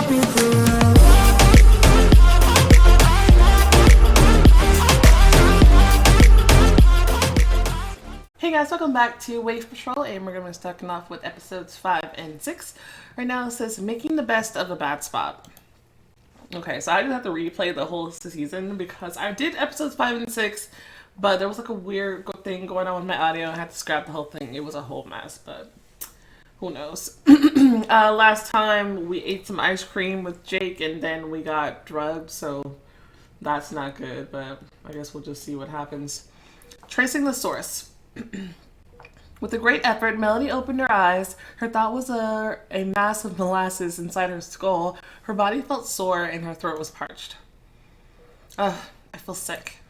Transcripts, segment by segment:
Hey guys, welcome back to Wave Patrol, and we're going to be starting off with episodes 5 and 6. Right now it says, making the best of a bad spot. Okay, so I just have to replay the whole season because I did episodes 5 and 6, but there was like a weird thing going on with my audio. I had to scrap the whole thing. It was a whole mess, but who knows. Last time we ate some ice cream with Jake and then we got drugged, so that's not good, but I guess we'll just see what happens. Tracing the source. With a great effort, Melody opened her eyes. Her thought was a mass of molasses inside her skull. Her body felt sore and her throat was parched. Ugh, I feel sick.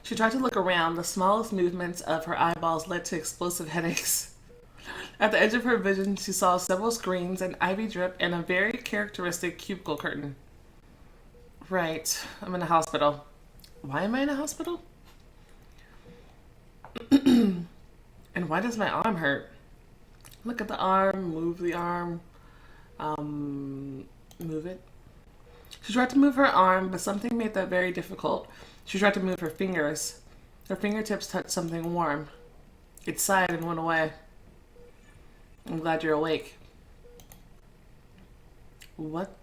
She tried to look around. The smallest movements of her eyeballs led to explosive headaches. At the edge of her vision, she saw several screens, an IV drip, and a very characteristic cubicle curtain. Right, I'm in a hospital. Why am I in a hospital? And why does my arm hurt? Look at the arm, move the arm, move it. She tried to move her arm, but something made that very difficult. She tried to move her fingers. Her fingertips touched something warm. It sighed and went away. I'm glad you're awake. What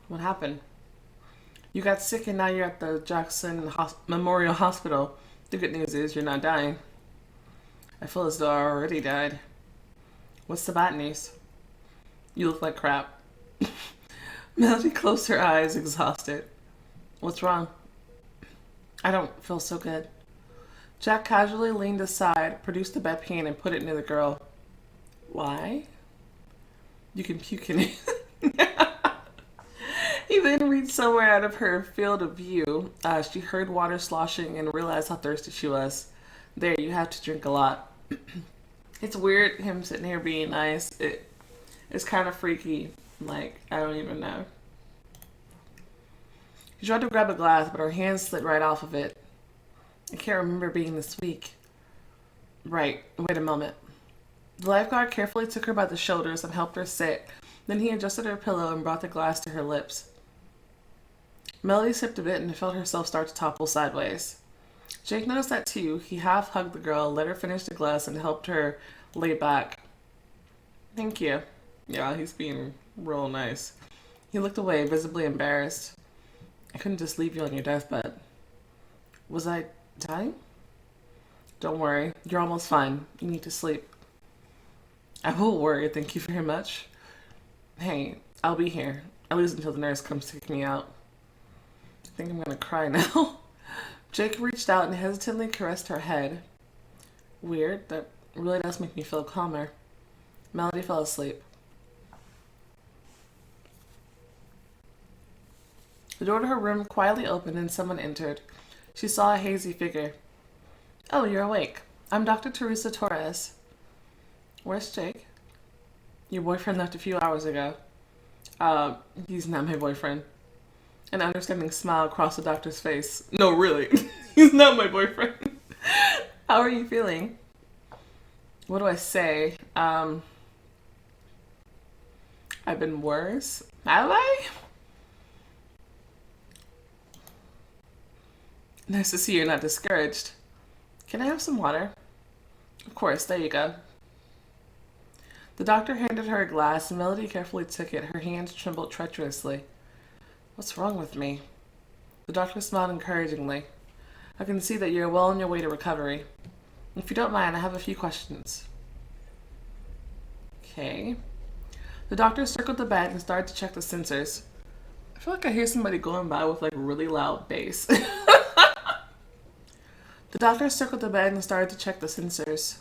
happened? You got sick and now you're at the Jackson Memorial Hospital. The good news is you're not dying. I feel as though I already died. What's the bad news? You look like crap. Melody closed her eyes, exhausted. What's wrong? I don't feel so good. Jack casually leaned aside, produced the bedpan, and put it near the girl. Why? You can puke in it. He then reached somewhere out of her field of view. She heard water sloshing and realized how thirsty she was. There, you have to drink a lot. It's weird him sitting here being nice. It's kind of freaky. Like, I don't even know. She tried to grab a glass, but her hand slid right off of it. I can't remember being this weak. Right, wait a moment. The lifeguard carefully took her by the shoulders and helped her sit. Then he adjusted her pillow and brought the glass to her lips. Melody sipped a bit and felt herself start to topple sideways. Jake noticed that too. He half hugged the girl, let her finish the glass, and helped her lay back. Thank you. Yeah, he's being real nice. He looked away, visibly embarrassed. I couldn't just leave you on your deathbed. Was I dying? Don't worry. You're almost fine. You need to sleep. I will worry. Thank you very much. Hey, I'll be here. At least until the nurse comes to kick me out. I think I'm gonna cry now. Jake reached out and hesitantly caressed her head. Weird. That really does make me feel calmer. Melody fell asleep. The door to her room quietly opened and someone entered. She saw a hazy figure. Oh, you're awake. I'm Dr. Teresa Torres. Where's Jake? Your boyfriend left a few hours ago. He's not my boyfriend. An understanding smile crossed the doctor's face. No, really. He's not my boyfriend. How are you feeling? What do I say? I've been worse. Have I? Nice to see you're not discouraged. Can I have some water? Of course, there you go. The doctor handed her a glass, and Melody carefully took it. Her hands trembled treacherously. What's wrong with me? The doctor smiled encouragingly. I can see that you're well on your way to recovery. If you don't mind, I have a few questions. Okay. The doctor circled the bed and started to check the sensors. I feel like I hear somebody going by with like really loud bass. The doctor circled the bed and started to check the sensors.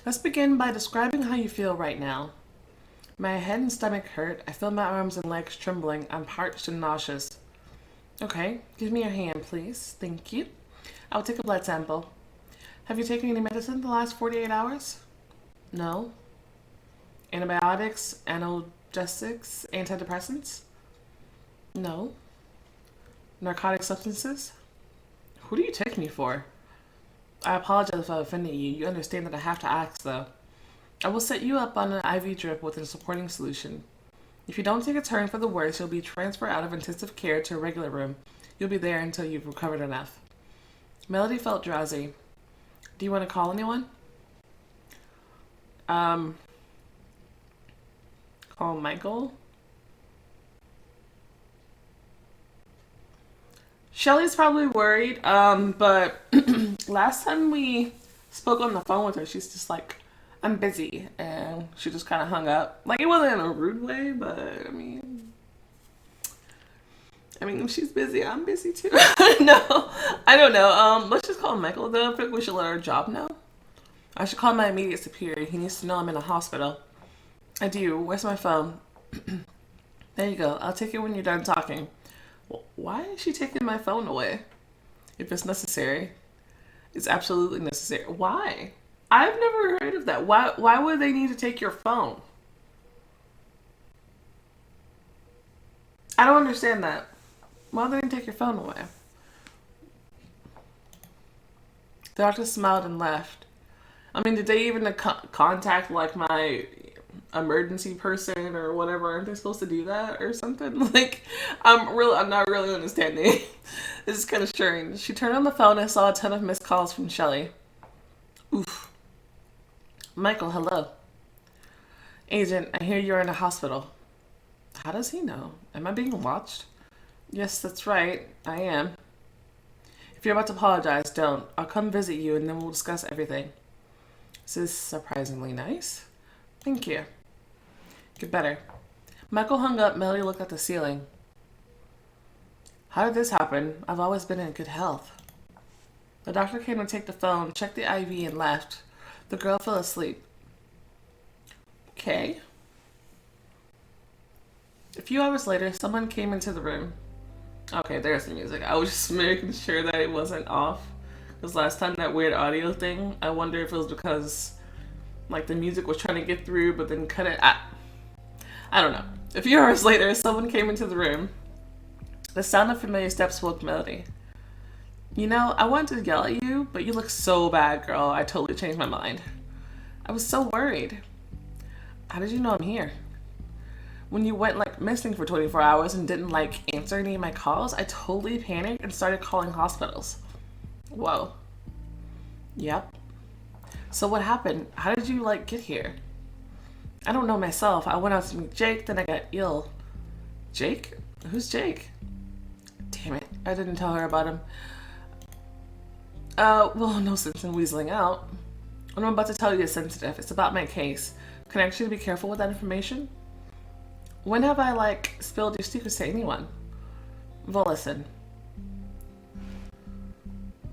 Let's begin by describing how you feel right now. My head and stomach hurt. I feel my arms and legs trembling. I'm parched and nauseous. Okay, give me your hand, please. Thank you. I'll take a blood sample. Have you taken any medicine the last 48 hours? No. Antibiotics, analgesics, antidepressants? No. Narcotic substances? Who do you take me for? I apologize if I offended you. You understand that I have to ask, though. I will set you up on an IV drip with a supporting solution. If you don't take a turn for the worse, you'll be transferred out of intensive care to a regular room. You'll be there until you've recovered enough. Melody felt drowsy. Do you want to call anyone? Um, Call Michael? Shelly's probably worried, but last time we spoke on the phone with her, she's just like, I'm busy, and she just kind of hung up. Like, it wasn't in a rude way, but I mean, if she's busy, I'm busy too. No, I don't know. Let's just call Michael though. I think we should let our job know. I should call my immediate superior. He needs to know I'm in a hospital. I do. Where's my phone? There you go. I'll take it when you're done talking. Why is she taking my phone away? If it's necessary. It's absolutely necessary. Why? I've never heard of that. Why would they need to take your phone? I don't understand that. Why would they take your phone away? The doctor smiled and left. I mean, did they even contact like my emergency person or whatever? Aren't they supposed to do that or something? Like, I'm not really understanding. This is kind of strange. She turned on the phone and saw a ton of missed calls from Shelly. Oof. Michael, hello. Agent, I hear you're in a hospital. How does he know? Am I being watched? Yes, that's right. I am. If you're about to apologize, don't. I'll come visit you and then we'll discuss everything. This is surprisingly nice. Thank you. Get better. Michael hung up. Melody looked at the ceiling. How did this happen? I've always been in good health. The doctor came to take the phone, checked the IV, and left. The girl fell asleep. Okay. A few hours later, someone came into the room. Okay, there's the music. I was just making sure that it wasn't off. Because last time that weird audio thing, I wonder if it was because like the music was trying to get through but then cut it. I don't know. A few hours later, someone came into the room. The sound of familiar steps woke Melody. You know, I wanted to yell at you, but you look so bad, girl. I totally changed my mind. I was so worried. How did you know I'm here? When you went like missing for 24 hours and didn't like answer any of my calls, I totally panicked and started calling hospitals. Whoa. Yep. So what happened? How did you like get here? I don't know myself. I went out to meet Jake, then I got ill. Jake? Who's Jake? Damn it. I didn't tell her about him. Well, no sense in weaseling out. What I'm about to tell you is sensitive. It's about my case. Can I actually be careful with that information? When have I, like, spilled your secrets to anyone? Well, listen.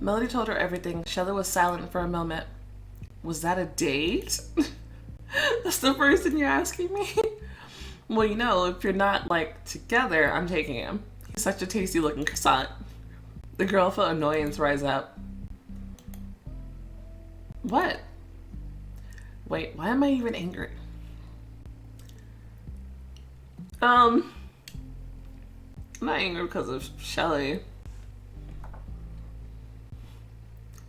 Melody told her everything. Shelly was silent for a moment. Was that a date? That's the first thing you're asking me? Well, you know, if you're not, like, together, I'm taking him. He's such a tasty-looking croissant. The girl felt annoyance rise up. What? Wait, why am I even angry? I'm not angry because of Shelly.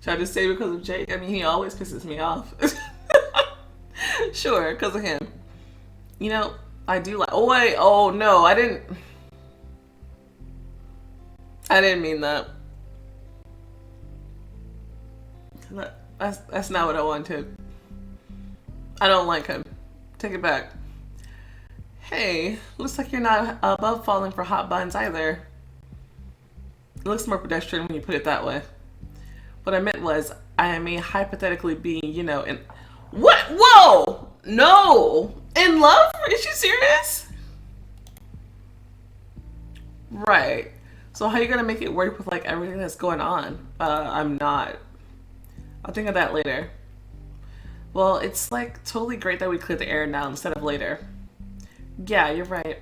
Should I just say because of Jake? I mean, he always pisses me off. Sure, because of him. You know, I do like. Oh wait, oh no, I didn't mean that. That's not what I wanted. I don't like him. Take it back. Hey, looks like you're not above falling for hot buns either. It looks more pedestrian when you put it that way. What I meant was, I may hypothetically be, you know, in... What? Whoa! No! In love? Is she serious? Right. So how are you gonna make it work with, like, everything that's going on? I'm not. I'll think of that later. Well, it's, like, totally great that we cleared the air now instead of later. Yeah, you're right.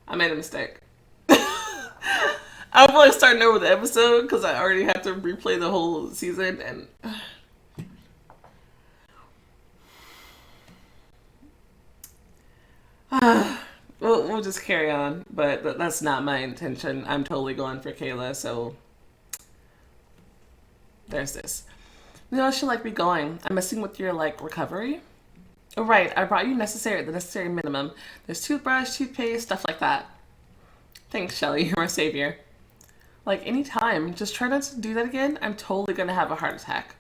I made a mistake. I'm probably starting over the episode because I already have to replay the whole season and we'll just carry on. But that's not my intention. I'm totally going for Kayla, so there's this. You know, I should like be going. I'm messing with your like recovery. Oh, right, I brought you the necessary minimum. There's toothbrush, toothpaste, stuff like that. Thanks, Shelly. You're my savior. Like anytime, just try not to do that again. I'm totally gonna have a heart attack.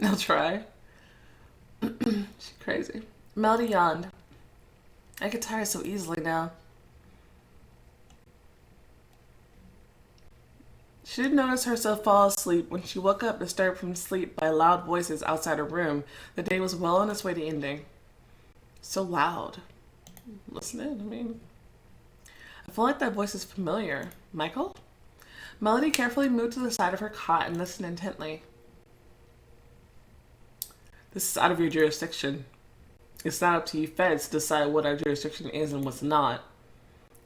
I'll try. She's crazy. Melody yawned. I get tired so easily now. She didn't notice herself fall asleep when she woke up disturbed from sleep by loud voices outside her room. The day was well on its way to ending. So loud. Listen in, I mean. I feel like that voice is familiar. Michael? Melody carefully moved to the side of her cot and listened intently. This is out of your jurisdiction. It's not up to you feds to decide what our jurisdiction is and what's not.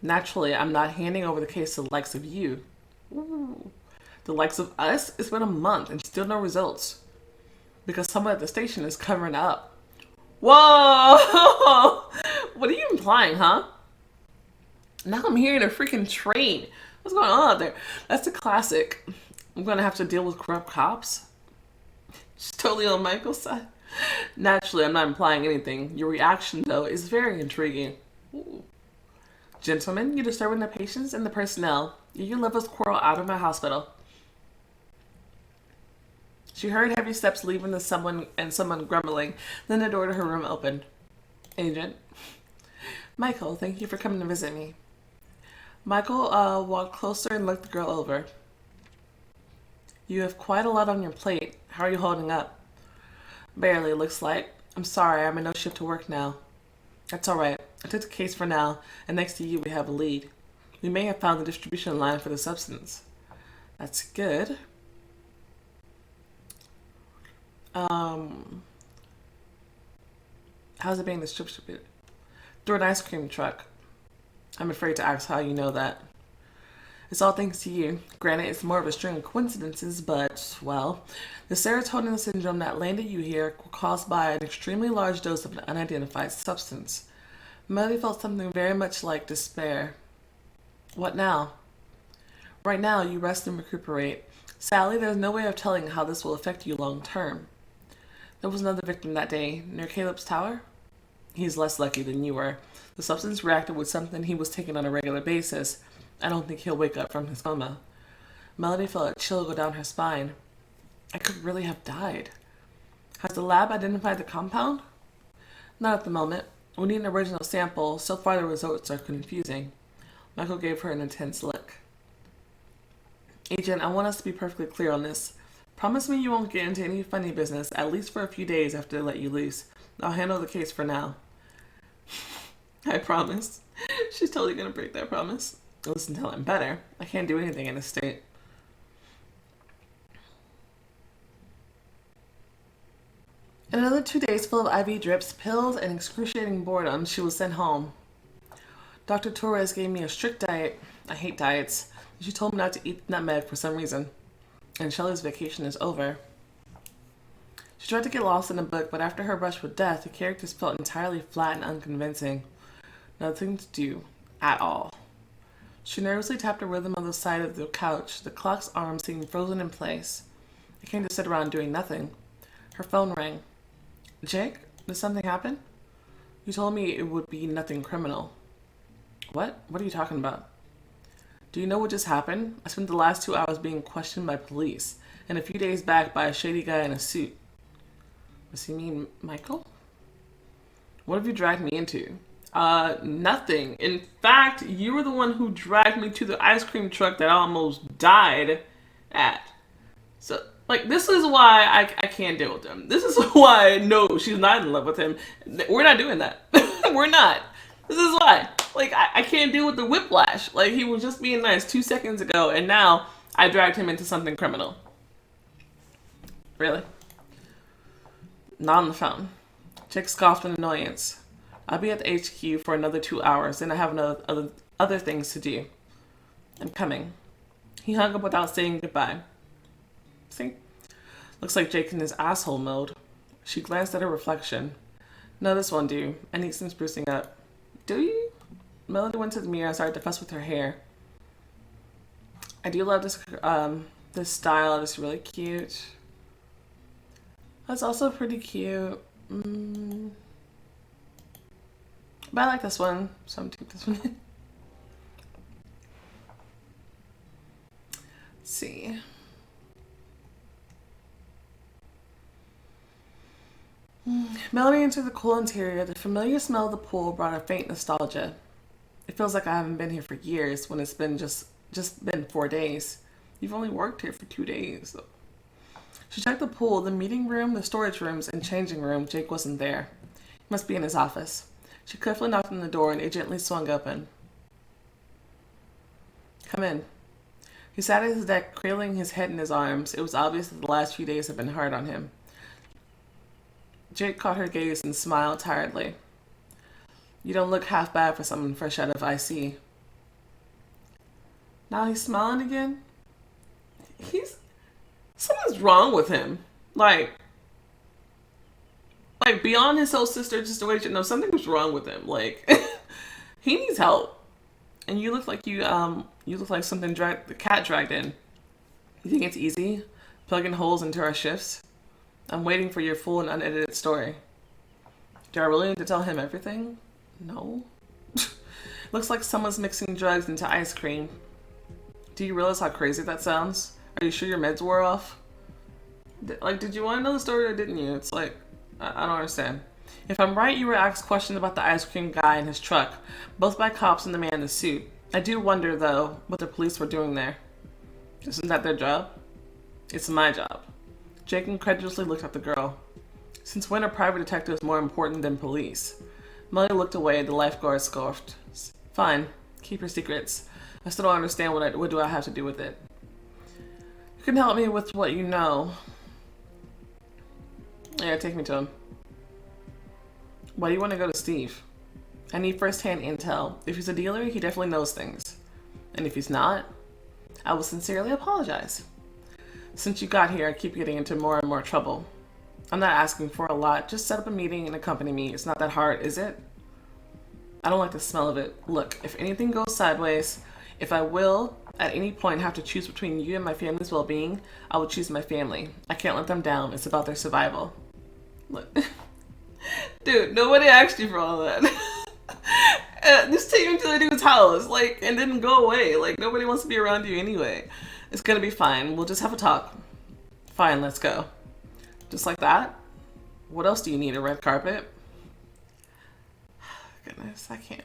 Naturally, I'm not handing over the case to the likes of you. Ooh. The likes of us? It's been a month and still no results. Because someone at the station is covering up. Whoa! What are you implying, huh? Now I'm hearing a freaking train. What's going on out there? That's a classic. I'm gonna have to deal with corrupt cops. She's totally on Michael's side. Naturally, I'm not implying anything. Your reaction, though, is very intriguing. Ooh. Gentlemen, you're disturbing the patients and the personnel. You can leave this quarrel out of my hospital. She heard heavy steps leaving someone grumbling. Then the door to her room opened. Agent. Michael, thank you for coming to visit me. Michael walked closer and looked the girl over. You have quite a lot on your plate. How are you holding up? Barely, looks like. I'm sorry, I'm in no shift to work now. That's alright. I took the case for now, and next to you we have a lead. We may have found the distribution line for the substance. That's good. How's it being distributed? Through an ice cream truck. I'm afraid to ask how you know that. It's all thanks to you. Granted, it's more of a string of coincidences, but, well, the serotonin syndrome that landed you here were caused by an extremely large dose of an unidentified substance. Melody felt something very much like despair. What now? Right now, you rest and recuperate. Sadly, there's no way of telling how this will affect you long term. There was another victim that day, near Caleb's tower. He's less lucky than you were. The substance reacted with something he was taking on a regular basis. I don't think he'll wake up from his coma. Melody felt a chill go down her spine. I could really have died. Has the lab identified the compound? Not at the moment. We need an original sample. So far the results are confusing. Michael gave her an intense look. Agent, I want us to be perfectly clear on this. Promise me you won't get into any funny business, at least for a few days after they let you loose. I'll handle the case for now. I promise. She's totally gonna break that promise. Listen, tell him better. I can't do anything in this state. In another 2 days full of IV drips, pills, and excruciating boredom, she was sent home. Dr. Torres gave me a strict diet. I hate diets. She told me not to eat nutmeg for some reason. And Shelly's vacation is over. She tried to get lost in a book, but after her brush with death, the characters felt entirely flat and unconvincing. Nothing to do at all. She nervously tapped a rhythm on the side of the couch. The clock's arm seemed frozen in place. I came to sit around doing nothing. Her phone rang. Jake, did something happen? You told me it would be nothing criminal. What? What are you talking about? Do you know what just happened? I spent the last 2 hours being questioned by police, and a few days back by a shady guy in a suit. Does he mean Michael? What have you dragged me into? Nothing. In fact, you were the one who dragged me to the ice cream truck that I almost died at. So, like, this is why I can't deal with him. This is why, no, she's not in love with him. We're not doing that. We're not. This is why. Like, I can't deal with the whiplash. Like, he was just being nice 2 seconds ago, and now I dragged him into something criminal. Really? Not on the phone. Jake scoffed in annoyance. I'll be at the HQ for another 2 hours, and I have other things to do. I'm coming. He hung up without saying goodbye. See? Looks like Jake's in his asshole mode. She glanced at her reflection. No, this won't do. I need some sprucing up. Do you? Melody went to the mirror and started to fuss with her hair. I do love this style. It's really cute. That's also pretty cute. But I like this one, so I'm gonna take this one. Let's see. Melody entered the cool interior. The familiar smell of the pool brought a faint nostalgia. It feels like I haven't been here for years when it's been just been 4 days. You've only worked here for 2 days. She checked the pool, the meeting room, the storage rooms, and changing room. Jake wasn't there. He must be in his office. She carefully knocked on the door and it gently swung open. Come in. He sat at his desk, cradling his head in his arms. It was obvious that the last few days had been hard on him. Jake caught her gaze and smiled tiredly. You don't look half bad for someone fresh out of IC. Now he's smiling again? Something's wrong with him. Like beyond his whole sister situation, no, something was wrong with him. Like, he needs help. And you look like you look like something the cat dragged in. You think it's easy? Plugging holes into our shifts? I'm waiting for your full and unedited story. Do I really need to tell him everything? No. Looks like someone's mixing drugs into ice cream. Do you realize how crazy that sounds? Are you sure your meds wore off? Did you want to know the story or didn't you? It's like, I don't understand. If I'm right, you were asked questions about the ice cream guy and his truck, both by cops and the man in the suit. I do wonder, though, what the police were doing there. Isn't that their job? It's my job. Jake incredulously looked at the girl. Since when are private detectives more important than police? Molly looked away. The lifeguard scoffed. Fine. Keep your secrets. I still don't understand what do I have to do with it. You can help me with what you know. Yeah, take me to him. Why do you want to go to Steve? I need first-hand intel. If he's a dealer, he definitely knows things. And if he's not, I will sincerely apologize. Since you got here, I keep getting into more and more trouble. I'm not asking for a lot. Just set up a meeting and accompany me. It's not that hard, is it? I don't like the smell of it. Look, if anything goes sideways, if I will, at any point, have to choose between you and my family's well-being, I will choose my family. I can't let them down. It's about their survival. Look. Dude, nobody asked you for all that. Just take him to the dude's house, and then go away. Nobody wants to be around you anyway. It's gonna be fine. We'll just have a talk. Fine, let's go. Just like that? What else do you need? A red carpet? Goodness, I can't.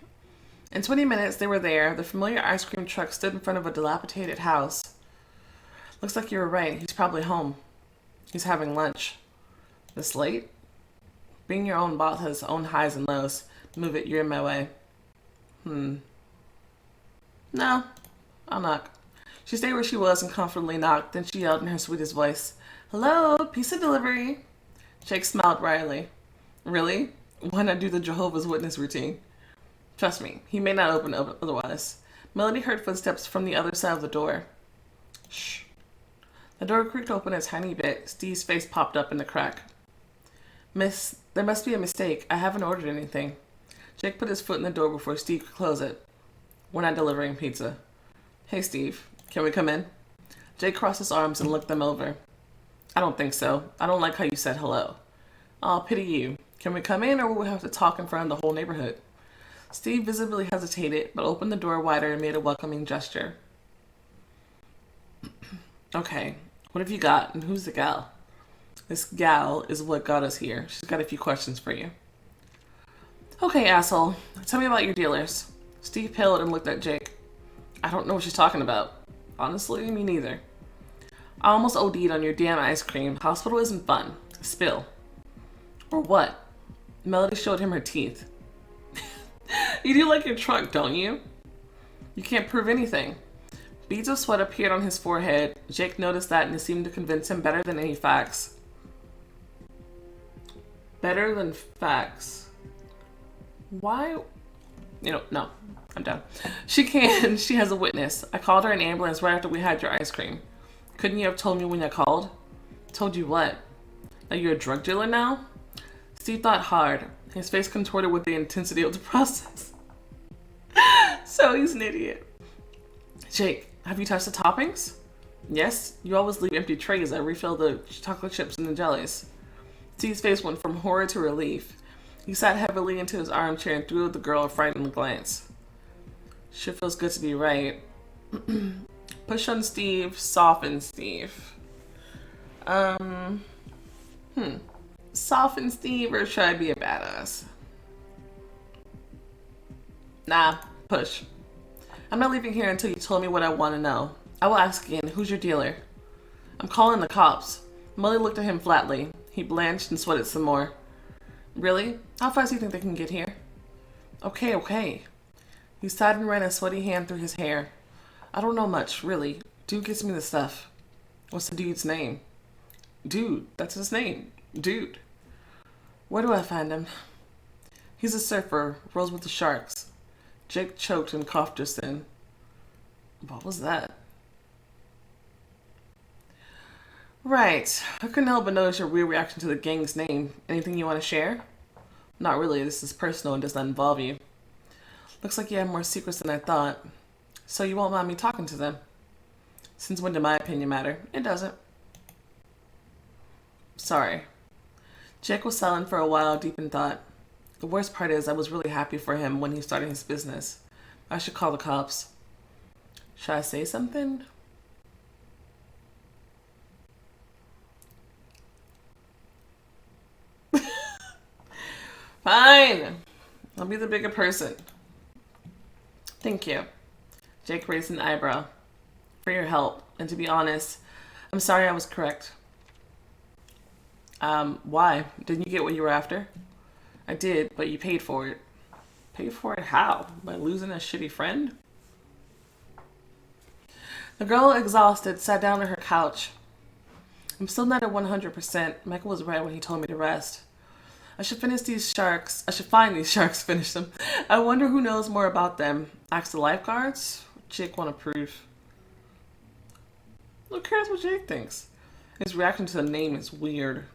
In 20 minutes, they were there. The familiar ice cream truck stood in front of a dilapidated house. Looks like you were right. He's probably home. He's having lunch. This late? Being your own boss has its own highs and lows. Move it, you're in my way. No, I'll knock. She stayed where she was and comfortably knocked. Then she yelled in her sweetest voice, Hello, pizza delivery. Jake smiled wryly. Really? Why not do the Jehovah's Witness routine? Trust me, he may not open up otherwise. Melody heard footsteps from the other side of the door. Shh. The door creaked open a tiny bit. Steve's face popped up in the crack. Miss, there must be a mistake. I haven't ordered anything. Jake put his foot in the door before Steve could close it. We're not delivering pizza. Hey, Steve. Can we come in? Jake crossed his arms and looked them over. I don't think so. I don't like how you said hello. I'll pity you. Can we come in or will we have to talk in front of the whole neighborhood? Steve visibly hesitated, but opened the door wider and made a welcoming gesture. Okay, what have you got and who's the gal? This gal is what got us here. She's got a few questions for you. Okay, asshole. Tell me about your dealers. Steve paled and looked at Jake. I don't know what she's talking about. Honestly, me neither. I almost OD'd on your damn ice cream. Hospital isn't fun. Spill. Or what? Melody showed him her teeth. You do like your truck, don't you? You can't prove anything. Beads of sweat appeared on his forehead. Jake noticed that and it seemed to convince him better than any facts. Better than facts. Why? No. I'm done. She can. She has a witness. I called her an ambulance right after we had your ice cream. Couldn't you have told me when you called? Told you what? That you're a drug dealer now? Steve thought hard. His face contorted with the intensity of the process. So he's an idiot. Jake, have you touched the toppings? Yes. You always leave empty trays. I refill the chocolate chips and the jellies. T's face went from horror to relief. He sat heavily into his armchair and threw at the girl a frightened glance. Shit feels good to be right. Push on Steve, soften Steve. Soften Steve or should I be a badass? Nah, push. I'm not leaving here until you told me what I want to know. I will ask again, who's your dealer? I'm calling the cops. Molly looked at him flatly. He blanched and sweated some more. Really? How fast do you think they can get here? Okay. He sighed and ran a sweaty hand through his hair. I don't know much, really. Dude gets me the stuff. What's the dude's name? Dude, that's his name. Dude. Where do I find him? He's a surfer, rolls with the sharks. Jake choked and coughed just then. What was that? Right. I couldn't help but notice your weird reaction to the gang's name. Anything you want to share? Not really. This is personal and does not involve you. Looks like you have more secrets than I thought. So you won't mind me talking to them? Since when did my opinion matter? It doesn't. Sorry. Jake was silent for a while, deep in thought. The worst part is I was really happy for him when he started his business. I should call the cops. Should I say something? Fine. I'll be the bigger person. Thank you. Jake raised an eyebrow. For your help. And to be honest, I'm sorry I was correct. Why? Didn't you get what you were after? I did, but you paid for it. Paid for it how? By losing a shitty friend? The girl, exhausted, sat down on her couch. I'm still not at 100%. Michael was right when he told me to rest. I should find these sharks, finish them. I wonder who knows more about them. Ask the lifeguards? Jake won't approve. Who cares what Jake thinks? His reaction to the name is weird.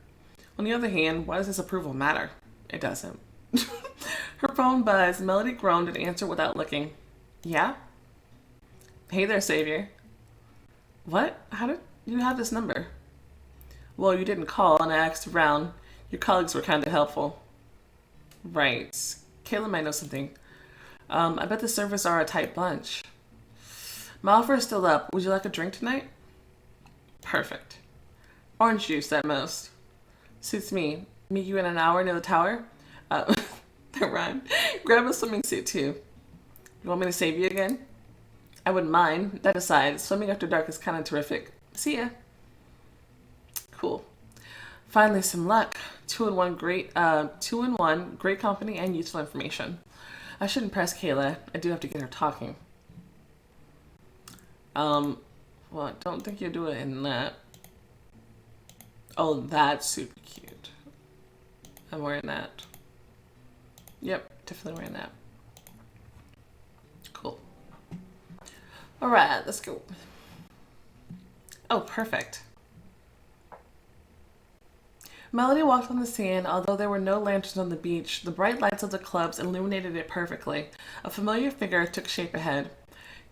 On the other hand, why does his approval matter? It doesn't. Her phone buzzed. Melody groaned and answered without looking. Yeah? Hey there, Savior. What? How did you have this number? Well, you didn't call and I asked around. Your colleagues were kind of helpful. Right. Kayla might know something. I bet the servers are a tight bunch. My offer is still up. Would you like a drink tonight? Perfect. Orange juice at most. Suits me. Meet you in an hour near the tower? That rhymed. Grab a swimming suit too. You want me to save you again? I wouldn't mind. That aside, swimming after dark is kind of terrific. See ya. Cool. Finally, some luck. Two in one, great company and useful information. I should impress Kayla. I do have to get her talking. Well, I don't think you do it in that. Oh, that's super cute. I'm wearing that. Yep, definitely wearing that. Cool. All right, let's go. Oh, perfect. Melody walked on the sand. Although there were no lanterns on the beach, the bright lights of the clubs illuminated it perfectly. A familiar figure took shape ahead.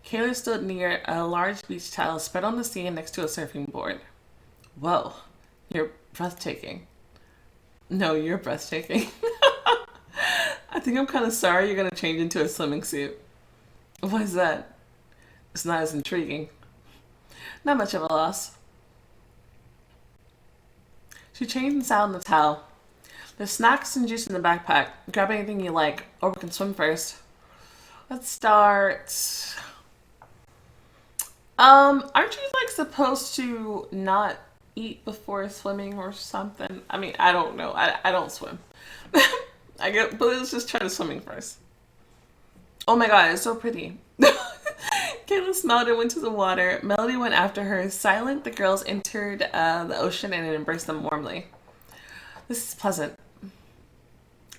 Kayla stood near a large beach towel spread on the sand next to a surfing board. Whoa, you're breathtaking. No, you're breathtaking. I think I'm kind of sorry you're going to change into a swimming suit. Why is that? It's not as intriguing. Not much of a loss. She changed and sat on the towel. There's snacks and juice in the backpack. Grab anything you like, or we can swim first. Let's start. Aren't you like supposed to not eat before swimming or something? I mean, I don't know. I don't swim. But let's just try the swimming first. Oh my god, it's so pretty. Kayla smiled and went to the water. Melody went after her. Silent, the girls entered the ocean and embraced them warmly. This is pleasant.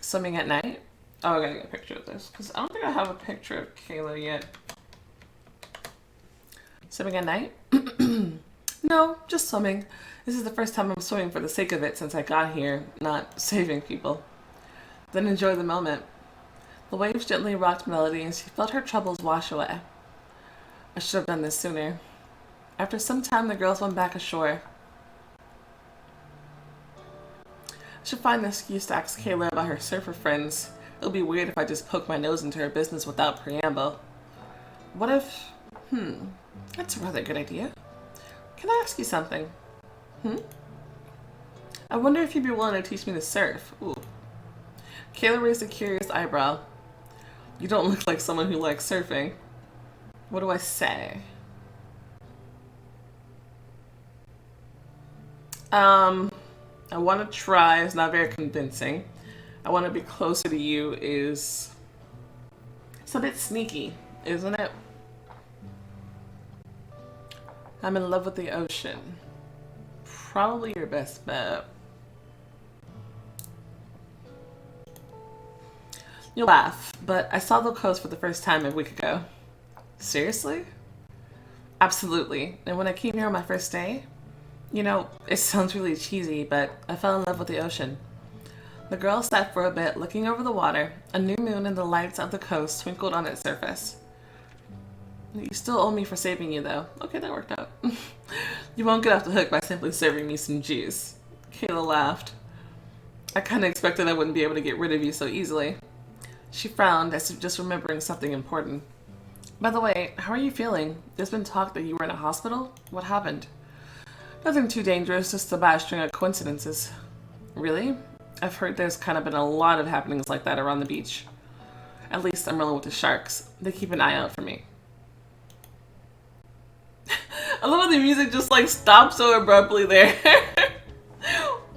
Swimming at night? Oh, I gotta get a picture of this, because I don't think I have a picture of Kayla yet. Swimming at night? No, just swimming. This is the first time I'm swimming for the sake of it since I got here, not saving people. Then enjoy the moment. The waves gently rocked Melody and she felt her troubles wash away. I should have done this sooner. After some time, the girls went back ashore. Should find an excuse to ask Kayla about her surfer friends. It'll be weird if I just poke my nose into her business without preamble. What if... That's a rather good idea. Can I ask you something? I wonder if you'd be willing to teach me to surf. Ooh. Kayla raised a curious eyebrow. You don't look like someone who likes surfing. What do I say? I want to try is not very convincing. I want to be closer to you is... It's a bit sneaky, isn't it? I'm in love with the ocean. Probably your best bet. You'll laugh, but I saw the coast for the first time a week ago. Seriously? Absolutely. And when I came here on my first day, you know, it sounds really cheesy, but I fell in love with the ocean. The girl sat for a bit, looking over the water. A new moon and the lights of the coast twinkled on its surface. You still owe me for saving you, though. Okay, that worked out. You won't get off the hook by simply serving me some juice. Kayla laughed. I kind of expected I wouldn't be able to get rid of you so easily. She frowned as if just remembering something important. By the way, how are you feeling? There's been talk that you were in a hospital? What happened? Nothing too dangerous, just a bad string of coincidences. Really? I've heard there's kind of been a lot of happenings like that around the beach. At least I'm rolling with the sharks. They keep an eye out for me. I love how the music just like stops so abruptly there.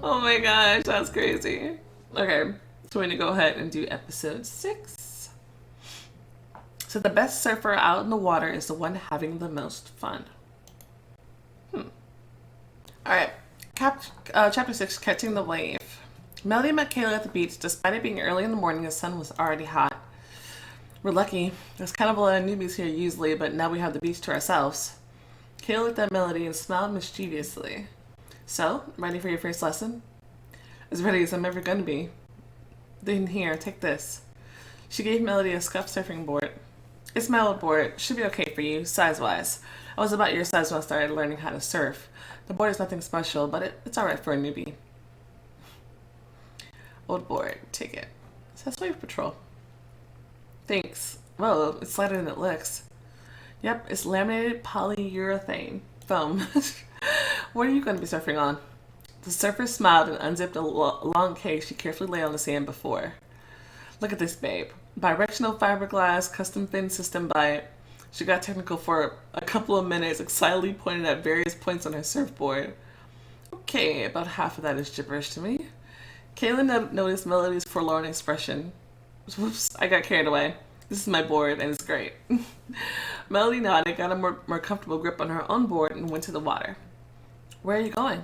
Oh my gosh, that's crazy. Okay, so we're gonna go ahead and do episode 6. So the best surfer out in the water is the one having the most fun. Alright, chapter 6, Catching the Wave. Melody met Kayla at the beach. Despite it being early in the morning, the sun was already hot. We're lucky. There's kind of a lot of newbies here usually, but now we have the beach to ourselves. Kayla looked at Melody and smiled mischievously. So, ready for your first lesson? As ready as I'm ever going to be. Then here, take this. She gave Melody a scuffed surfing board. It's my old board. Should be okay for you, size-wise. I was about your size when I started learning how to surf. The board is nothing special, but it's alright for a newbie. Old board, take it. It says Wave Patrol. Thanks. Whoa, it's lighter than it looks. Yep, it's laminated polyurethane foam. What are you going to be surfing on? The surfer smiled and unzipped a long case she carefully lay on the sand before. Look at this, babe. Directional fiberglass, custom fin system by... She got technical for a couple of minutes, excitedly pointed at various points on her surfboard. Okay, about half of that is gibberish to me. Kayla noticed Melody's forlorn expression. Whoops, I got carried away. This is my board, and it's great. Melody nodded, got a more comfortable grip on her own board, and went to the water. Where are you going?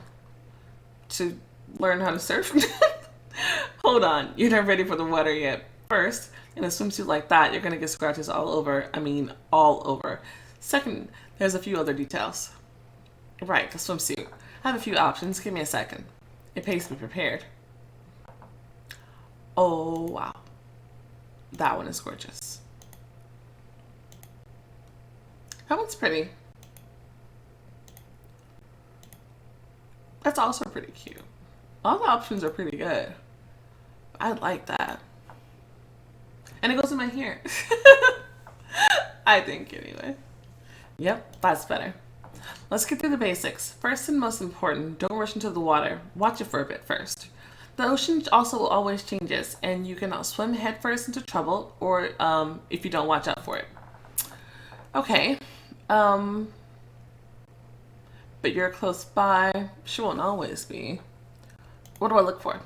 To learn how to surf? Hold on, you're not ready for the water yet. First, in a swimsuit like that, you're going to get scratches all over. I mean, all over. Second, there's a few other details. Right, the swimsuit. I have a few options. Give me a second. It pays to be prepared. Oh, wow. That one is gorgeous. That one's pretty. That's also pretty cute. All the options are pretty good. I like that. And it goes in my hair. I think, anyway. Yep, that's better. Let's get through the basics. First and most important, don't rush into the water. Watch it for a bit first. The ocean also always changes, and you can swim headfirst into trouble, or if you don't watch out for it. Okay. But you're close by. She won't always be. What do I look for?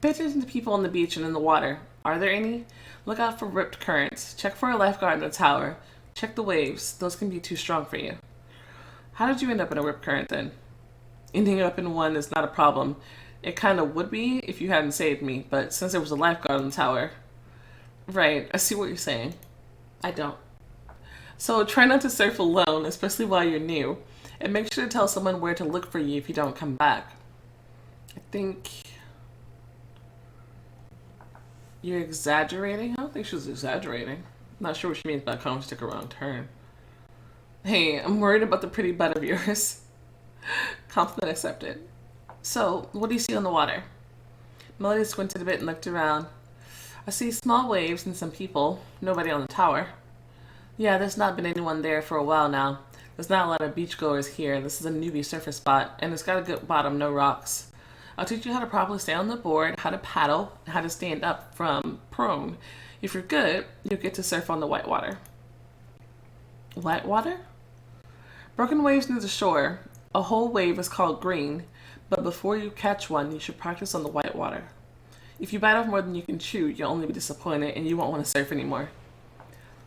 Pay attention to people on the beach and in the water. Are there any? Look out for ripped currents. Check for a lifeguard in the tower. Check the waves. Those can be too strong for you. How did you end up in a ripped current then? Ending up in one is not a problem. It kind of would be if you hadn't saved me, but since there was a lifeguard in the tower. Right, I see what you're saying. I don't. So try not to surf alone, especially while you're new. And make sure to tell someone where to look for you if you don't come back. I think... You're exaggerating? I don't think she was exaggerating. I'm not sure what she means by calling took a wrong turn. Hey, I'm worried about the pretty butt of yours. Compliment accepted. So, what do you see on the water? Melody squinted a bit and looked around. I see small waves and some people. Nobody on the tower. Yeah, there's not been anyone there for a while now. There's not a lot of beachgoers here. This is a newbie surfer spot, and it's got a good bottom, no rocks. I'll teach you how to properly stay on the board, how to paddle, and how to stand up from prone. If you're good, you'll get to surf on the white water. White water? Broken waves near the shore. A whole wave is called green, but before you catch one, you should practice on the white water. If you bite off more than you can chew, you'll only be disappointed and you won't want to surf anymore.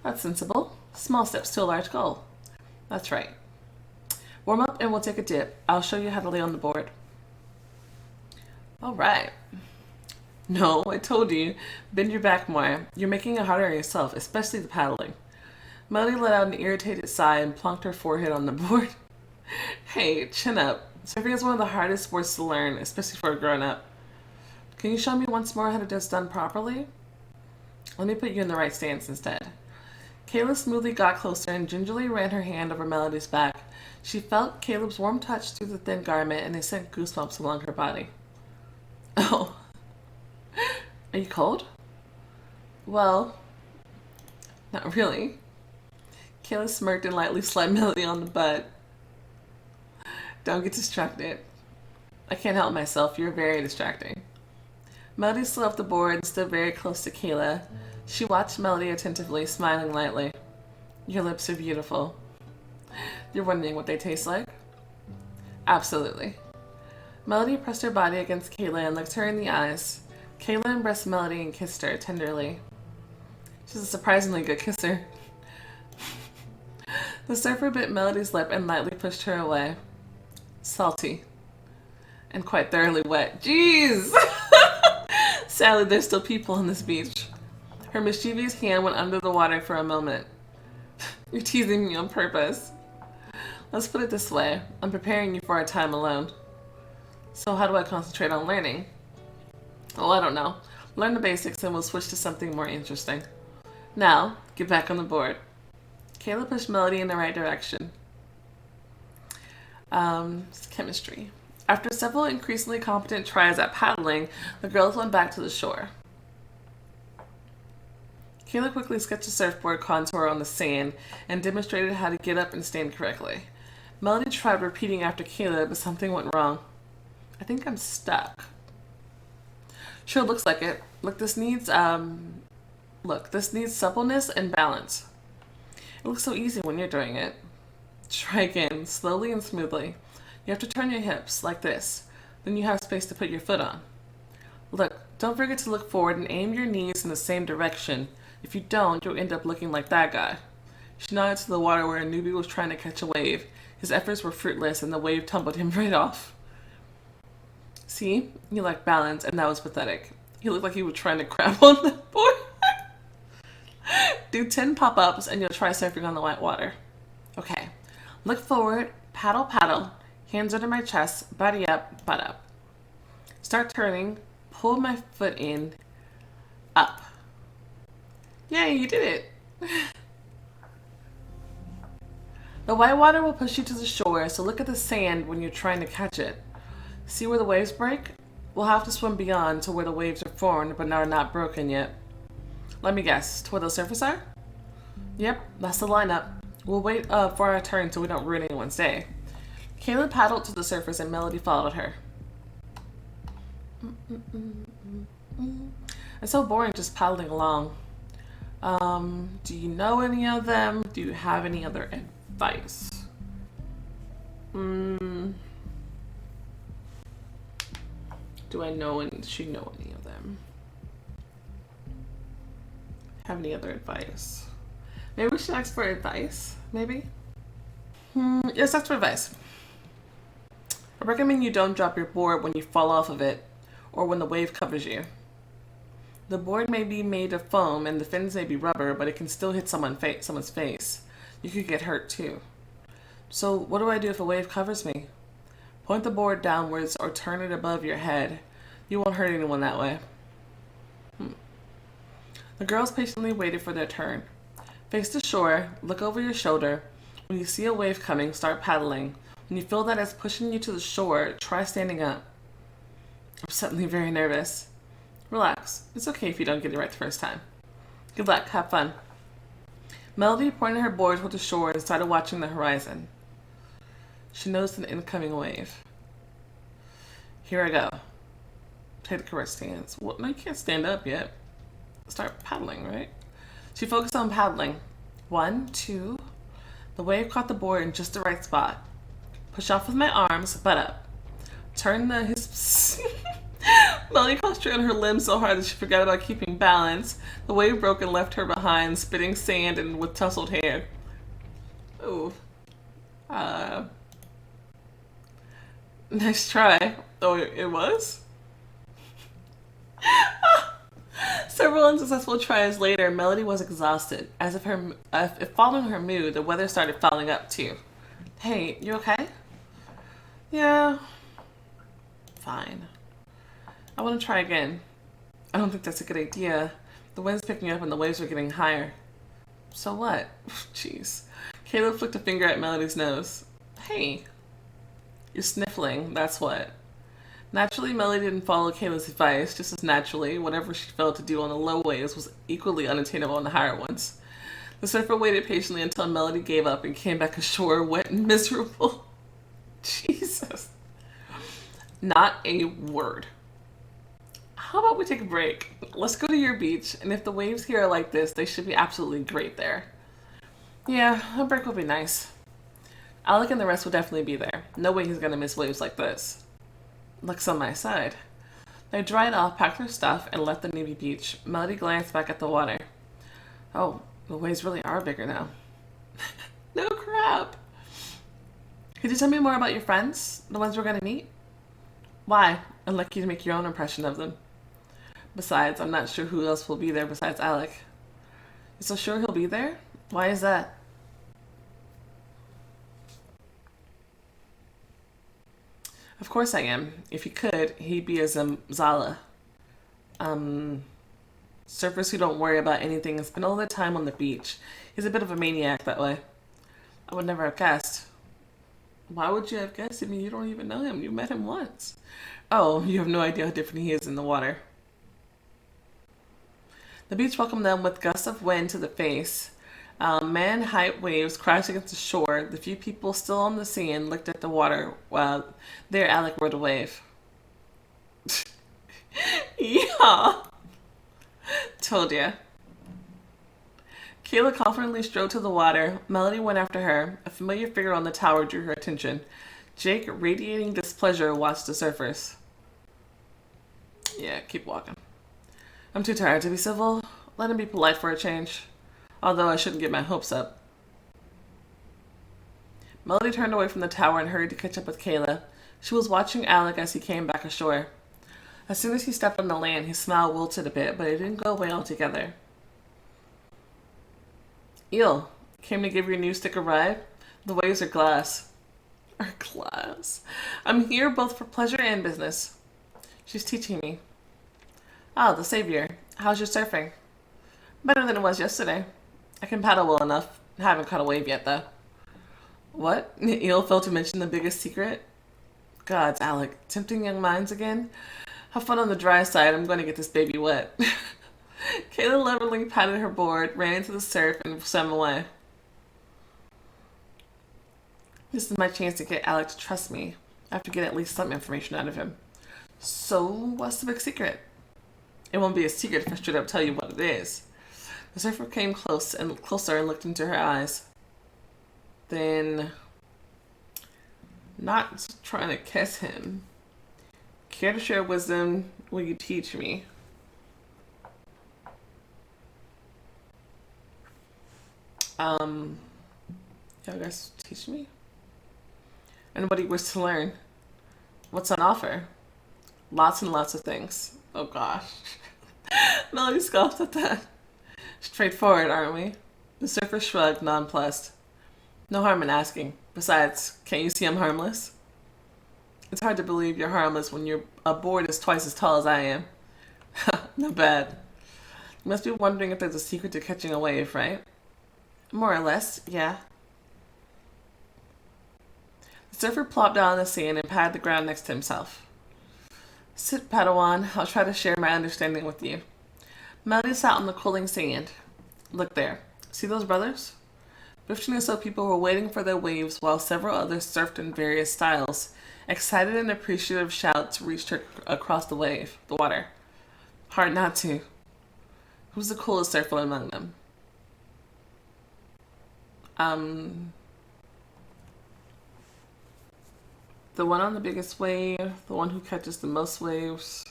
That's sensible. Small steps to a large goal. That's right. Warm up and we'll take a dip. I'll show you how to lay on the board. All right. No, I told you. Bend your back more. You're making it harder on yourself, especially the paddling. Melody let out an irritated sigh and plonked her forehead on the board. Hey, chin up. Surfing is one of the hardest sports to learn, especially for a grown-up. Can you show me once more how it is done properly? Let me put you in the right stance instead. Kayla smoothly got closer and gingerly ran her hand over Melody's back. She felt Caleb's warm touch through the thin garment and it sent goosebumps along her body. Oh. Are you cold? Well, not really. Kayla smirked and lightly slapped Melody on the butt. Don't get distracted. I can't help myself. You're very distracting. Melody slid off the board and stood very close to Kayla. She watched Melody attentively, smiling lightly. Your lips are beautiful. You're wondering what they taste like? Absolutely. Melody pressed her body against Kayla and looked her in the eyes. Kayla embraced Melody and kissed her tenderly. She's a surprisingly good kisser. The surfer bit Melody's lip and lightly pushed her away. Salty. And quite thoroughly wet. Jeez! Sadly, there's still people on this beach. Her mischievous hand went under the water for a moment. You're teasing me on purpose. Let's put it this way. I'm preparing you for our time alone. So how do I concentrate on learning? Oh, I don't know. Learn the basics and we'll switch to something more interesting. Now, get back on the board. Kayla pushed Melody in the right direction. It's chemistry. After several increasingly competent tries at paddling, the girls went back to the shore. Kayla quickly sketched a surfboard contour on the sand and demonstrated how to get up and stand correctly. Melody tried repeating after Kayla, but something went wrong. I think I'm stuck. Sure looks like it. This needs suppleness and balance. It looks so easy when you're doing it. Try again, slowly and smoothly. You have to turn your hips like this. Then you have space to put your foot on. Look, don't forget to look forward and aim your knees in the same direction. If you don't, you'll end up looking like that guy. She nodded to the water where a newbie was trying to catch a wave. His efforts were fruitless and the wave tumbled him right off. See? You lacked balance and that was pathetic. He looked like he was trying to grab on the board. Do 10 pop-ups and you'll try surfing on the white water. Okay. Look forward, paddle, paddle. Hands under my chest, body up, butt up. Start turning, pull my foot in, up. Yay, you did it. The white water will push you to the shore, so look at the sand when you're trying to catch it. See where the waves break? We'll have to swim beyond to where the waves are formed but are not broken yet. Let me guess, to where the surface are? Yep, that's the lineup. We'll wait for our turn so we don't ruin anyone's day. Kayla paddled to the surface and Melody followed her. It's so boring just paddling along. Do you know any of them? Do you have any other advice? Do I know and she know any of them? Have any other advice? Maybe we should ask for advice, maybe? Yes, ask for advice. I recommend you don't drop your board when you fall off of it or when the wave covers you. The board may be made of foam and the fins may be rubber, but it can still hit someone's face. You could get hurt too. So what do I do if a wave covers me? Point the board downwards or turn it above your head. You won't hurt anyone that way. The girls patiently waited for their turn. Face the shore, look over your shoulder. When you see a wave coming, start paddling. When you feel that it's pushing you to the shore, try standing up. I'm suddenly very nervous. Relax. It's okay if you don't get it right the first time. Good luck. Have fun. Melody pointed her board toward the shore and started watching the horizon. She noticed an incoming wave. Here I go. Take the correct stance. Well, no, you can't stand up yet. Start paddling, right? She focused on paddling. 1, 2. The wave caught the board in just the right spot. Push off with my arms, butt up. Turn the hips. Melody concentrated on her limbs so hard that she forgot about keeping balance. The wave broke and left her behind, spitting sand and with tousled hair. Ooh. Nice try. Oh, it was? Several unsuccessful tries later, Melody was exhausted. As if following her mood, the weather started fouling up too. Hey, you okay? Yeah. Fine. I want to try again. I don't think that's a good idea. The wind's picking up and the waves are getting higher. So what? Jeez. Kayla flicked a finger at Melody's nose. Hey. You're sniffling, that's what. Naturally, Melody didn't follow Kayla's advice. Just as naturally, whatever she failed to do on the low waves was equally unattainable on the higher ones. The surfer waited patiently until Melody gave up and came back ashore wet and miserable. Jesus. Not a word. How about we take a break? Let's go to your beach, and if the waves here are like this, they should be absolutely great there. Yeah, a break will be nice. Alec and the rest will definitely be there. No way he's gonna miss waves like this. Luck's on my side. They dried off, packed their stuff, and left the navy beach. Melody glanced back at the water. Oh, the waves really are bigger now. No crap. Could you tell me more about your friends? The ones we're gonna meet? Why? I'd like you to make your own impression of them. Besides, I'm not sure who else will be there besides Alec. You're so sure he'll be there? Why is that? Of course I am. If he could, he'd be a Zala. Surfers who don't worry about anything and spend all their time on the beach. He's a bit of a maniac that way. I would never have guessed. Why would you have guessed? I mean, you don't even know him. You met him once. Oh, you have no idea how different he is in the water. The beach welcomed them with gusts of wind to the face. Man-height waves crashed against the shore. The few people still on the sand looked at the water while there Alec rode a wave. Yeah. Told ya. Kayla confidently strode to the water. Melody went after her. A familiar figure on the tower drew her attention. Jake, radiating displeasure, watched the surfers. Yeah, keep walking. I'm too tired to be civil. Let him be polite for a change. Although I shouldn't get my hopes up. Melody turned away from the tower and hurried to catch up with Kayla. She was watching Alec as he came back ashore. As soon as he stepped on the land, his smile wilted a bit, but it didn't go away altogether. Eel, came to give your new stick a ride? The waves are glass. Are glass? I'm here both for pleasure and business. She's teaching me. Ah, the savior. How's your surfing? Better than it was yesterday. I can paddle well enough. Haven't caught a wave yet, though. What? Eel failed to mention the biggest secret? Gods, Alec. Tempting young minds again? Have fun on the dry side. I'm going to get this baby wet. Kayla lovingly patted her board, ran into the surf, and swam away. This is my chance to get Alec to trust me. I have to get at least some information out of him. So, what's the big secret? It won't be a secret if I straight up tell you what it is. The surfer came closer and looked into her eyes. Then, not trying to kiss him. Care to share wisdom? Will you teach me? You guys teach me? And what do you wish to learn? What's on offer? Lots and lots of things. Oh gosh. Melody scoffed at that. Straightforward, aren't we? The surfer shrugged, nonplussed. No harm in asking. Besides, can't you see I'm harmless? It's hard to believe you're harmless when your board is twice as tall as I am. Not bad. You must be wondering if there's a secret to catching a wave, right? More or less, yeah. The surfer plopped down on the sand and patted the ground next to himself. Sit, Padawan. I'll try to share my understanding with you. Melody sat on the cooling sand. Look there. See those brothers? 15 or so people were waiting for their waves while several others surfed in various styles. Excited and appreciative shouts reached her across the water. Hard not to. Who's the coolest surfer among them? The one on the biggest wave, the one who catches the most waves.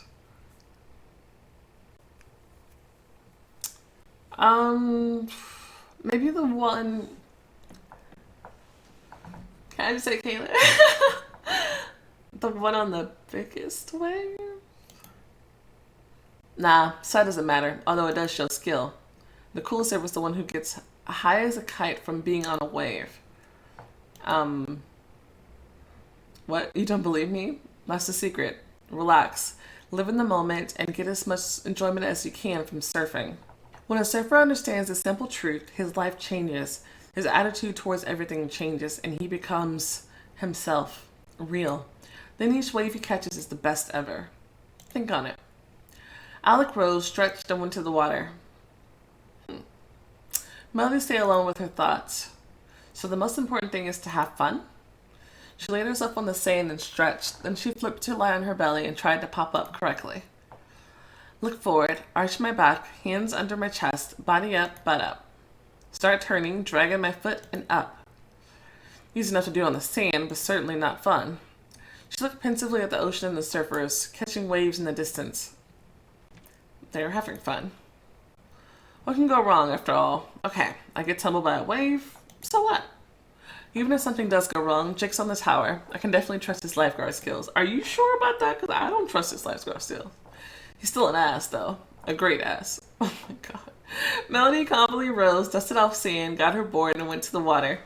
Maybe the one. Can I just say Kayla? The one on the biggest wave? Nah, size doesn't matter, although it does show skill. The coolest surfer is the one who gets high as a kite from being on a wave. What? You don't believe me? That's the secret. Relax. Live in the moment and get as much enjoyment as you can from surfing. When a surfer understands the simple truth, his life changes. His attitude towards everything changes and he becomes himself. Real. Then each wave he catches is the best ever. Think on it. Alec rose, stretched, and went to the water. Melody stayed alone with her thoughts. So the most important thing is to have fun? She laid herself on the sand and stretched. Then she flipped to lie on her belly and tried to pop up correctly. Look forward, arch my back, hands under my chest, body up, butt up. Start turning, dragging my foot and up. Easy enough to do on the sand, but certainly not fun. She looked pensively at the ocean and the surfers, catching waves in the distance. They were having fun. What can go wrong after all? Okay, I get tumbled by a wave, so what? Even if something does go wrong, Jake's on the tower. I can definitely trust his lifeguard skills. Are you sure about that? Because I don't trust his lifeguard skills. He's still an ass, though. A great ass. Oh my god. Melody calmly rose, dusted off sand, got her board, and went to the water.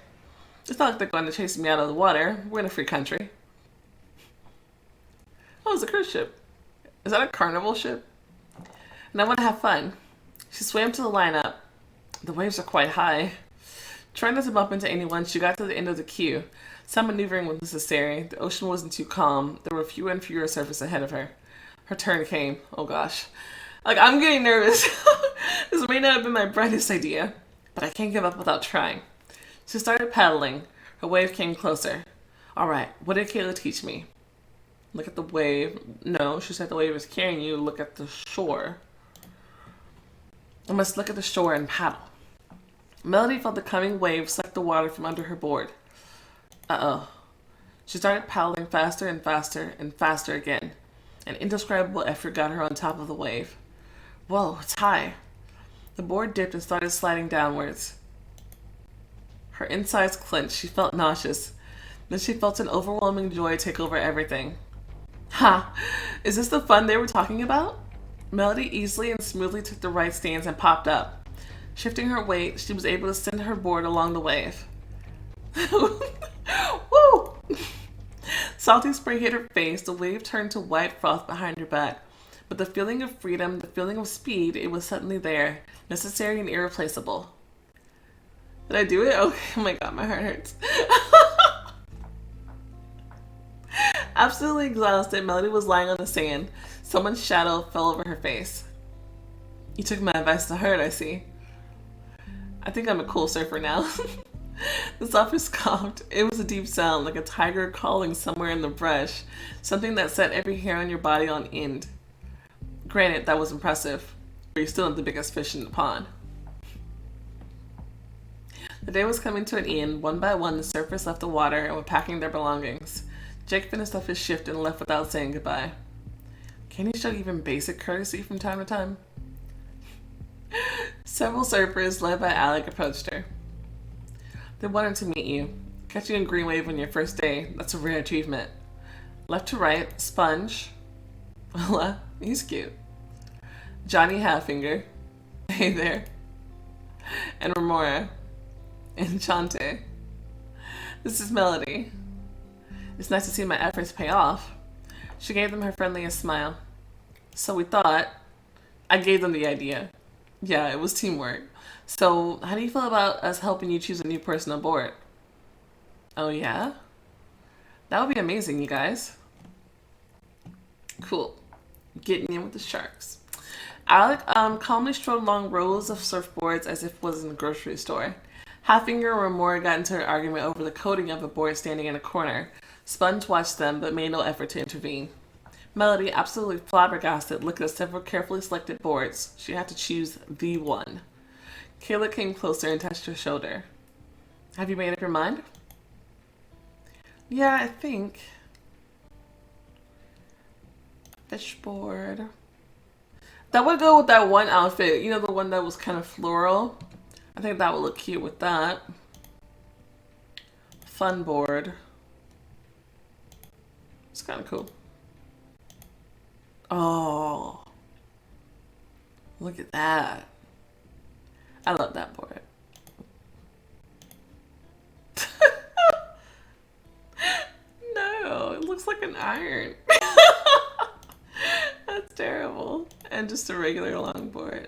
It's not like they're going to chase me out of the water. We're in a free country. Oh, it's a cruise ship. Is that a carnival ship? And I want to have fun. She swam to the lineup. The waves are quite high. Trying not to bump into anyone, she got to the end of the queue. Some maneuvering was necessary. The ocean wasn't too calm. There were fewer and fewer surfers ahead of her. Her turn came. Oh gosh. Like, I'm getting nervous. This may not have been my brightest idea, but I can't give up without trying. She started paddling. Her wave came closer. Alright, what did Kayla teach me? Look at the wave. No, she said the wave is carrying you. Look at the shore. I must look at the shore and paddle. Melody felt the coming wave suck the water from under her board. Uh-oh. She started paddling faster and faster and faster again. An indescribable effort got her on top of the wave. Whoa, it's high. The board dipped and started sliding downwards. Her insides clenched. She felt nauseous. Then she felt an overwhelming joy take over everything. Ha! Is this the fun they were talking about? Melody easily and smoothly took the right stance and popped up. Shifting her weight, she was able to send her board along the wave. Woo! Salty spray hit her face. The wave turned to white froth behind her back. But the feeling of freedom, the feeling of speed, it was suddenly there, necessary and irreplaceable. Did I do it? Oh my god, my heart hurts. Absolutely exhausted, Melody was lying on the sand. Someone's shadow fell over her face. You took my advice to heart, I see. I think I'm a cool surfer now. The surfer scoffed. It was a deep sound, like a tiger calling somewhere in the brush. Something that set every hair on your body on end. Granted, that was impressive, but you're still not the biggest fish in the pond. The day was coming to an end. One by one, the surfers left the water and were packing their belongings. Jake finished off his shift and left without saying goodbye. Can he show even basic courtesy from time to time? Several surfers, led by Alec, approached her. They wanted to meet you. Catching a green wave on your first day, that's a rare achievement. Left to right, Sponge. Hola, he's cute. Johnny Halffinger. Hey there. And Remora. Enchante. This is Melody. It's nice to see my efforts pay off. She gave them her friendliest smile. So we thought... I gave them the idea. Yeah, it was teamwork. So, how do you feel about us helping you choose a new person on board? Oh yeah? That would be amazing, you guys. Cool. Getting in with the sharks. Alec calmly strode along rows of surfboards as if it was in a grocery store. Halfinger or more got into an argument over the coding of a board standing in a corner. Sponge watched them, but made no effort to intervene. Melody, absolutely flabbergasted, looked at several carefully selected boards. She had to choose the one. Kayla came closer and touched her shoulder. Have you made up your mind? Yeah, I think. Fishboard. That would go with that one outfit. You know, the one that was kind of floral? I think that would look cute with that. Fun board. It's kind of cool. Oh. Look at that. I love that board. No, it looks like an iron. That's terrible. And just a regular longboard.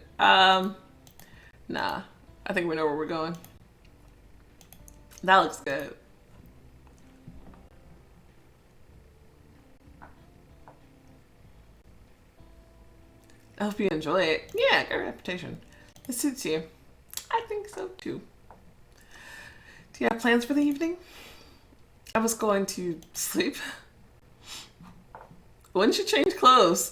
Nah. I think we know where we're going. That looks good. I hope you enjoy it. Yeah, good reputation. It suits you. I think so too. Do you have plans for the evening? I was going to sleep. When did you change clothes?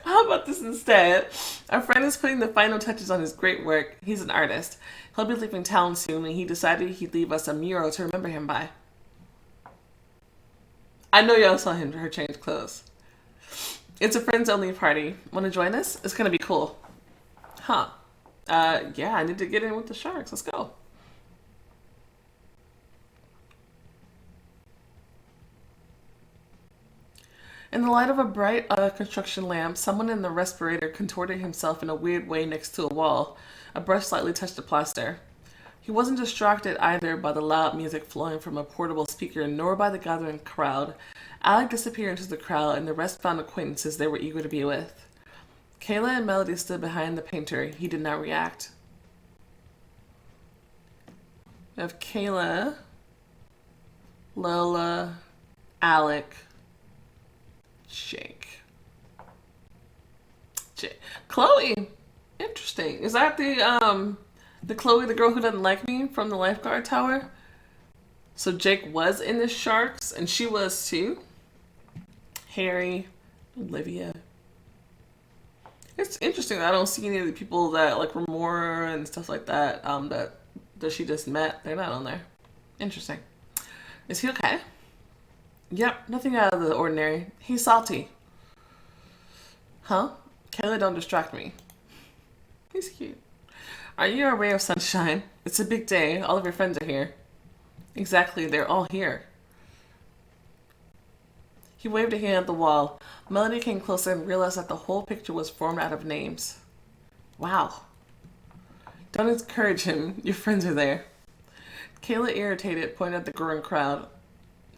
How about this instead? Our friend is putting the final touches on his great work. He's an artist. He'll be leaving town soon, and he decided he'd leave us a mural to remember him by. I know y'all saw her change clothes. It's a friends-only party. Want to join us? It's going to be cool. Huh. Yeah, I need to get in with the sharks. Let's go. In the light of a bright construction lamp, someone in the respirator contorted himself in a weird way next to a wall. A brush slightly touched the plaster. He wasn't distracted either by the loud music flowing from a portable speaker, nor by the gathering crowd. Alec disappeared into the crowd, and the rest found acquaintances they were eager to be with. Kayla and Melody stood behind the painter. He did not react. We have Kayla, Lola, Alec, Jake. Chloe. Interesting. Is that the Chloe, the girl who doesn't like me from the lifeguard tower? So Jake was in the sharks, and she was too. Harry, Olivia. It's interesting that I don't see any of the people that like Remora and stuff like that. That she just met. They're not on there. Interesting. Is he okay? Yep, nothing out of the ordinary. He's salty. Huh? Kayla, don't distract me. He's cute. Are you a ray of sunshine? It's a big day. All of your friends are here. Exactly, they're all here. He waved a hand at the wall. Melody came closer and realized that the whole picture was formed out of names. Wow. Don't encourage him. Your friends are there. Kayla, irritated, pointed at the growing crowd.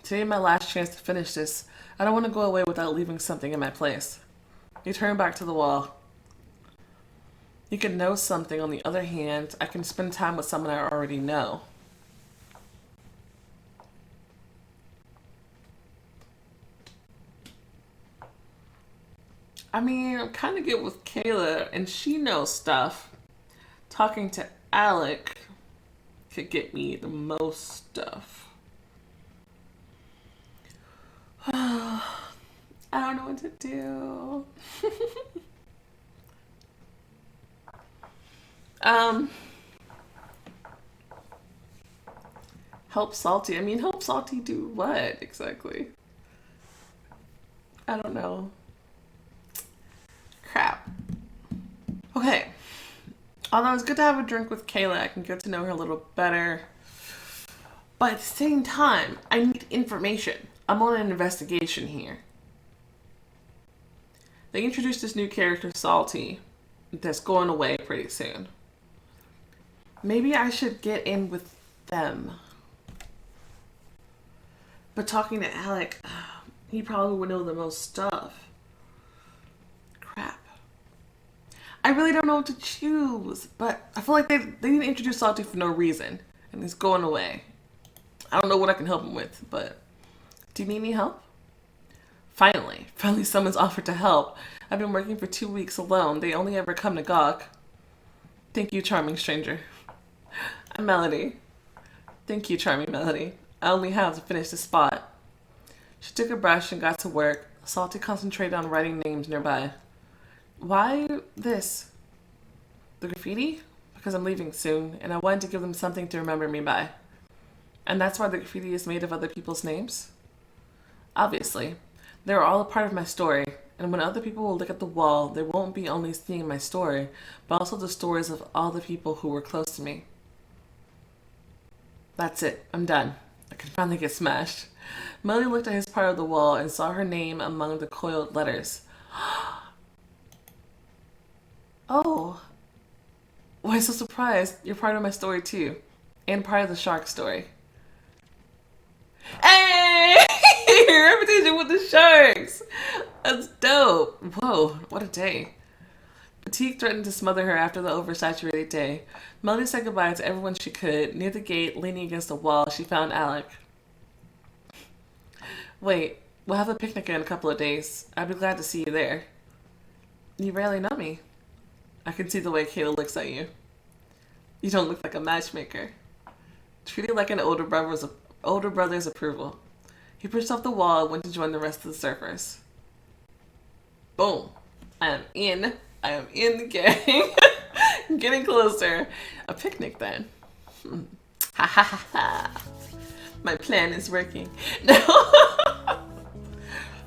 Today my last chance to finish this. I don't want to go away without leaving something in my place. He turned back to the wall. You can know something. On the other hand, I can spend time with someone I already know. I mean, I'm kind of good with Kayla, and she knows stuff. Talking to Alec could get me the most stuff. I don't know what to do. Help Salty. I mean, help Salty do what exactly? I don't know. Crap. Okay. Although it's good to have a drink with Kayla, I can get to know her a little better. But at the same time, I need information. I'm on an investigation here. They introduced this new character, Salty, that's going away pretty soon. Maybe I should get in with them. But talking to Alec, he probably would know the most stuff. Crap. I really don't know what to choose, but I feel like they need to introduce Salty for no reason, and he's going away. I don't know what I can help him with, but do you need any help? Finally someone's offered to help. I've been working for 2 weeks alone. They only ever come to gawk. Thank you, charming stranger. I'm Melody. Thank you, charming Melody. I only have to finish the spot. She took a brush and got to work. Salty concentrated on writing names nearby. Why this? The graffiti? Because I'm leaving soon, and I wanted to give them something to remember me by. And that's why the graffiti is made of other people's names? Obviously. They're all a part of my story, and when other people will look at the wall, they won't be only seeing my story, but also the stories of all the people who were close to me. That's it. I'm done. I can finally get smashed. Melody looked at his part of the wall and saw her name among the coiled letters. Oh. Why so surprised? You're part of my story too. And part of the shark story. Hey! Reputation with the sharks! That's dope. Whoa, what a day. Fatigue threatened to smother her after the oversaturated day. Melody said goodbye to everyone she could. Near the gate, leaning against the wall, she found Alec. Wait, we'll have a picnic in a couple of days. I'd be glad to see you there. You barely know me. I can see the way Kayla looks at you. You don't look like a matchmaker. Treated like an older brother's approval. He pushed off the wall and went to join the rest of the surfers. Boom. I am in the gang. Getting closer. A picnic then. Ha ha ha ha. My plan is working.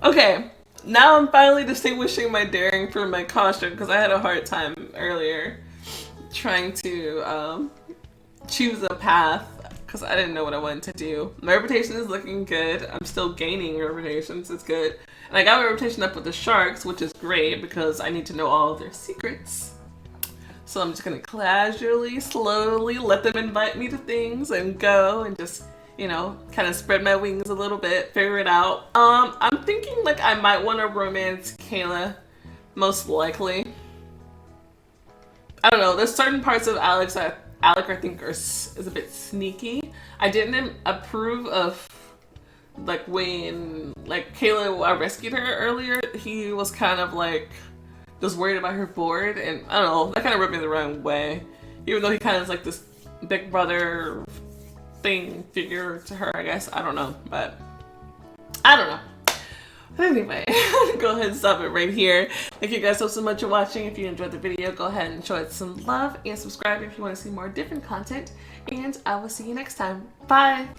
Okay, now I'm finally distinguishing my daring from my caution because I had a hard time earlier trying to choose a path because I didn't know what I wanted to do. My reputation is looking good. I'm still gaining reputations. It's good. And I got my reputation up with the sharks, which is great because I need to know all of their secrets. So I'm just going to casually, slowly let them invite me to things and go and just, you know, kind of spread my wings a little bit, figure it out. I'm thinking like I might want to romance Kayla, most likely. I don't know. There's certain parts of Alec I think is a bit sneaky. I didn't approve of like when like Kayla, I rescued her earlier. He was kind of like just worried about her board, and I don't know. That kind of rubbed me the wrong way. Even though he kind of is like this big brother figure to her, I guess. I don't know, but I don't know. But anyway, go ahead and stop it right here. Thank you guys so much for watching. If you enjoyed the video, go ahead and show it some love and subscribe if you want to see more different content. And I will see you next time. Bye!